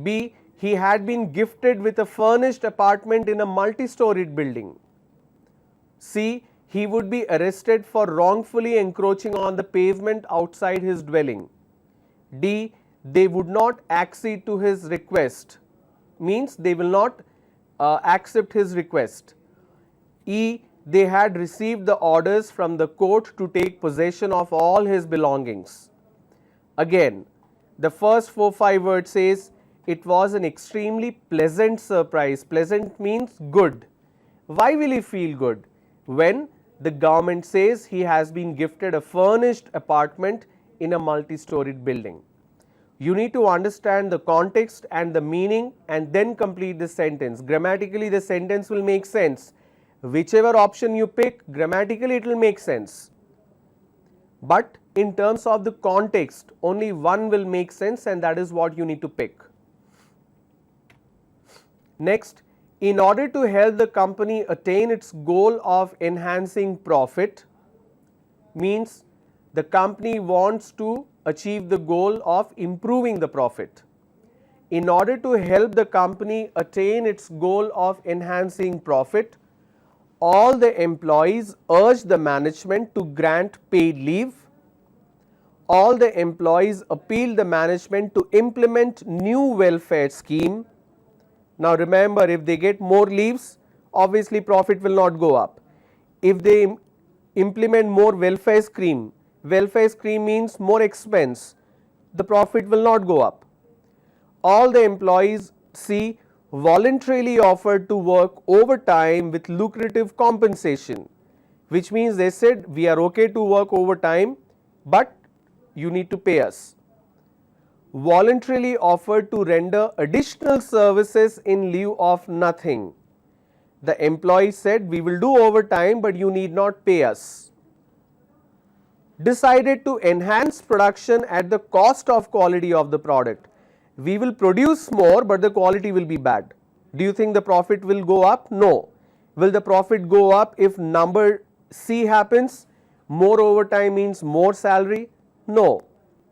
B, he had been gifted with a furnished apartment in a multi-storied building, C, he would be arrested for wrongfully encroaching on the pavement outside his dwelling, D, they would not accede to his request, means they will not accept his request, E, they had received the orders from the court to take possession of all his belongings. Again, the first 4-5 words says it was an extremely pleasant surprise. Pleasant means good. Why will he feel good? When the government says he has been gifted a furnished apartment in a multi-storied building. You need to understand the context and the meaning and then complete the sentence. Grammatically, the sentence will make sense. Whichever option you pick, grammatically it will make sense. But in terms of the context, only one will make sense, and that is what you need to pick. Next, in order to help the company attain its goal of enhancing profit, means the company wants to achieve the goal of improving the profit. In order to help the company attain its goal of enhancing profit, all the employees urge the management to grant paid leave. All the employees appeal the management to implement new welfare scheme. Now remember, if they get more leaves, obviously profit will not go up. If they implement more welfare scheme means more expense, the profit will not go up. All the employees C voluntarily offered to work overtime with lucrative compensation, which means they said we are okay to work overtime, but you need to pay us. Voluntarily offered to render additional services in lieu of nothing. The employee said we will do overtime, but you need not pay us. Decided to enhance production at the cost of quality of the product. We will produce more, but the quality will be bad. Do you think the profit will go up? No. Will the profit go up if number C happens? More overtime means more salary? No.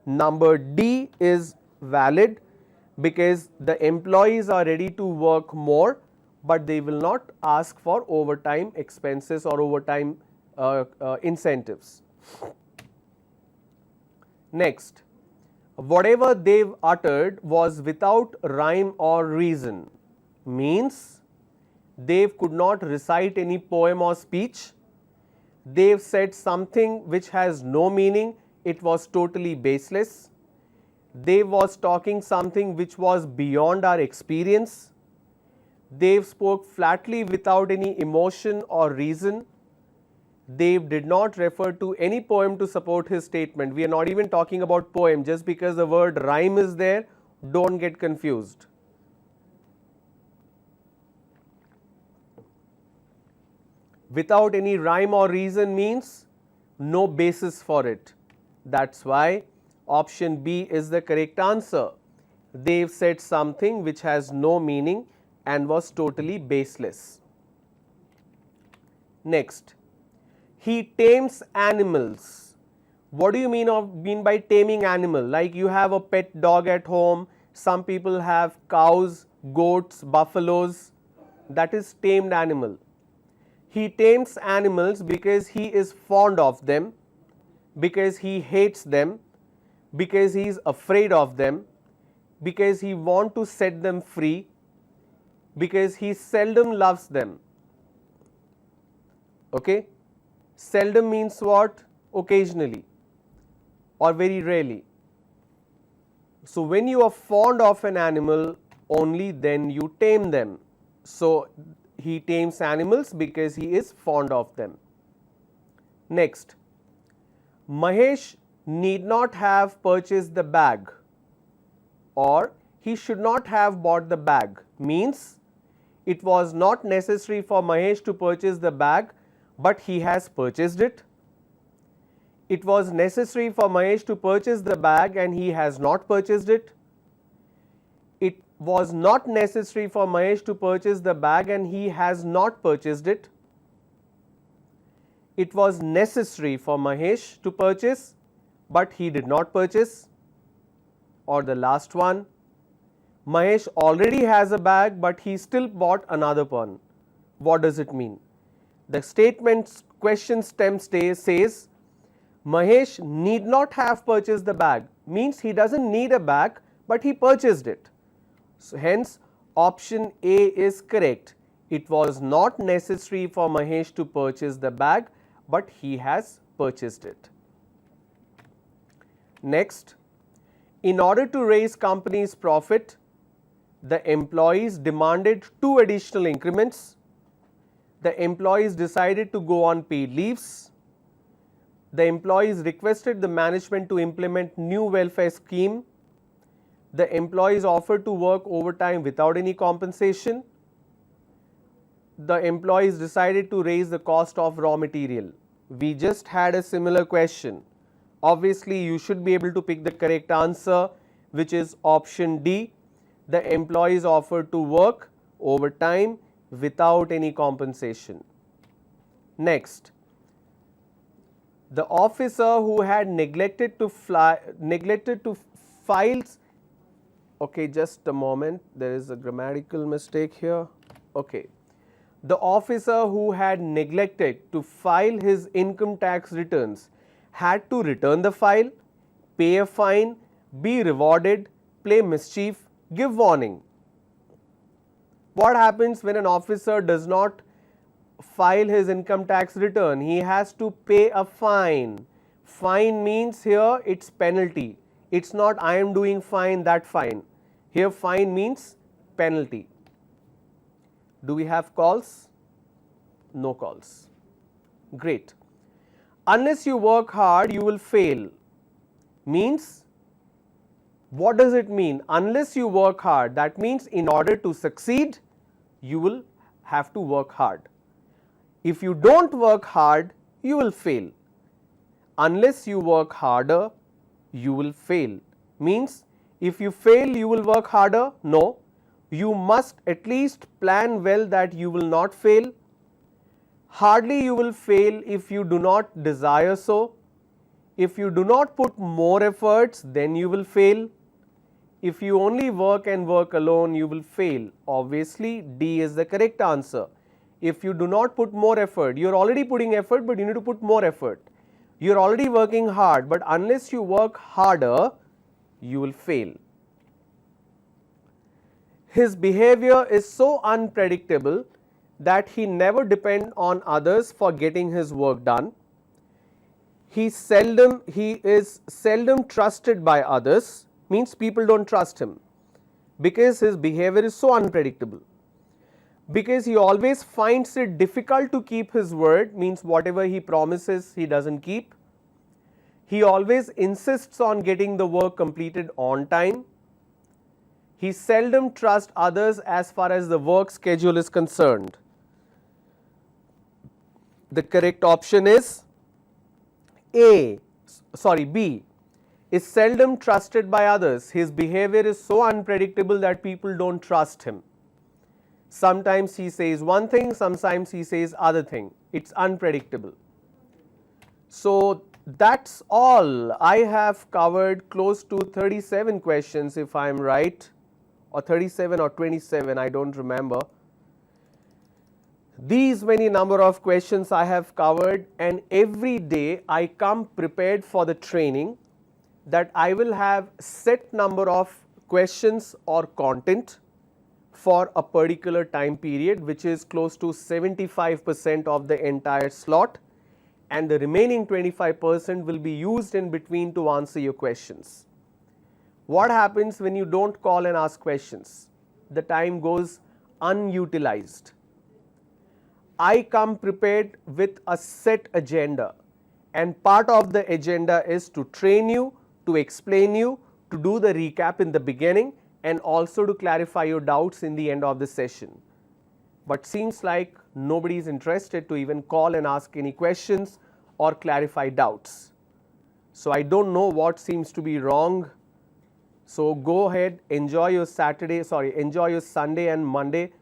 Number D is valid because the employees are ready to work more, but they will not ask for overtime expenses or overtime incentives. Next, whatever they've uttered was without rhyme or reason, means they could not recite any poem or speech. They've said something which has no meaning, it was totally baseless. They was talking something which was beyond our experience. They spoke flatly without any emotion or reason. They did not refer to any poem to support his statement. We are not even talking about poem. Just because the word rhyme is there, don't get confused. Without any rhyme or reason means no basis for it. That's why option B is the correct answer. They've said something which has no meaning and was totally baseless. Next, he tames animals. What do you mean by taming animal? Like you have a pet dog at home, some people have cows, goats, buffaloes, that is tamed animal. He tames animals because he is fond of them, because he hates them, because he is afraid of them, because he wants to set them free, because he seldom loves them. Okay? Seldom means what? Occasionally or very rarely. So when you are fond of an animal, only then you tame them. So he tames animals because he is fond of them. Next, Mahesh need not have purchased the bag, or he should not have bought the bag means it was not necessary for Mahesh to purchase the bag, but he has purchased it. It was necessary for Mahesh to purchase the bag and he has not purchased it. It was not necessary for Mahesh to purchase the bag and he has not purchased it. It was necessary for Mahesh to purchase, but he did not purchase. Or the last one, Mahesh already has a bag, but he still bought another one. What does it mean? The statement's question stem says, Mahesh need not have purchased the bag, means he doesn't need a bag, but he purchased it. So hence, option A is correct. It was not necessary for Mahesh to purchase the bag, but he has purchased it. Next, in order to raise company's profit, the employees demanded 2 additional increments. The employees decided to go on paid leaves. The employees requested the management to implement new welfare scheme. The employees offered to work overtime without any compensation. The employees decided to raise the cost of raw material. We just had a similar question. Obviously, you should be able to pick the correct answer, which is option D. The employees offered to work overtime without any compensation. Next, the officer who had neglected to file. Okay, just a moment, there is a grammatical mistake here. Okay, the officer who had neglected to file his income tax returns had to return the file, pay a fine, be rewarded, play mischief, give warning. What happens when an officer does not file his income tax return? He has to pay a fine. Fine means here it's penalty. It's not I am doing fine, that fine. Here fine means penalty. Do we have calls? No calls. Great. Unless you work hard, you will fail. Means, what does it mean? Unless you work hard, that means in order to succeed, you will have to work hard. If you don't work hard, you will fail. Unless you work harder, you will fail. Means, if you fail, you will work harder? No. You must at least plan well that you will not fail. Hardly you will fail if you do not desire so. If you do not put more efforts, then you will fail. If you only work and work alone, you will fail. Obviously, D is the correct answer. If you do not put more effort, you are already putting effort, but you need to put more effort. You are already working hard, but unless you work harder, you will fail. His behavior is so unpredictable that he never depends on others for getting his work done. He is seldom trusted by others, means people don't trust him, because his behavior is so unpredictable. Because he always finds it difficult to keep his word, means whatever he promises he doesn't keep. He always insists on getting the work completed on time. He seldom trusts others as far as the work schedule is concerned. The correct option is B, is seldom trusted by others. His behavior is so unpredictable that people don't trust him. Sometimes he says one thing, sometimes he says other thing. It's unpredictable. So that's all. I have covered close to 37 questions if I am right, or 37 or 27, I don't remember. These many number of questions I have covered, and every day I come prepared for the training that I will have set number of questions or content for a particular time period, which is close to 75% of the entire slot, and the remaining 25% will be used in between to answer your questions. What happens when you don't call and ask questions? The time goes unutilized. I come prepared with a set agenda, and part of the agenda is to train you, to explain you, to do the recap in the beginning, and also to clarify your doubts in the end of the session. But seems like nobody is interested to even call and ask any questions or clarify doubts. So I don't know what seems to be wrong. So go ahead, enjoy your enjoy your Sunday and Monday.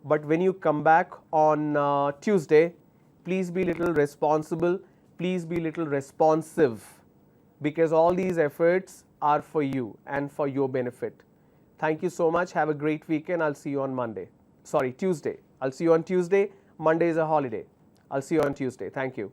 But when you come back on Tuesday, please be little responsible, please be little responsive, because all these efforts are for you and for your benefit. Thank you so much. Have a great weekend. I'll see you on Tuesday. I'll see you on Tuesday. Monday is a holiday. I'll see you on Tuesday. Thank you.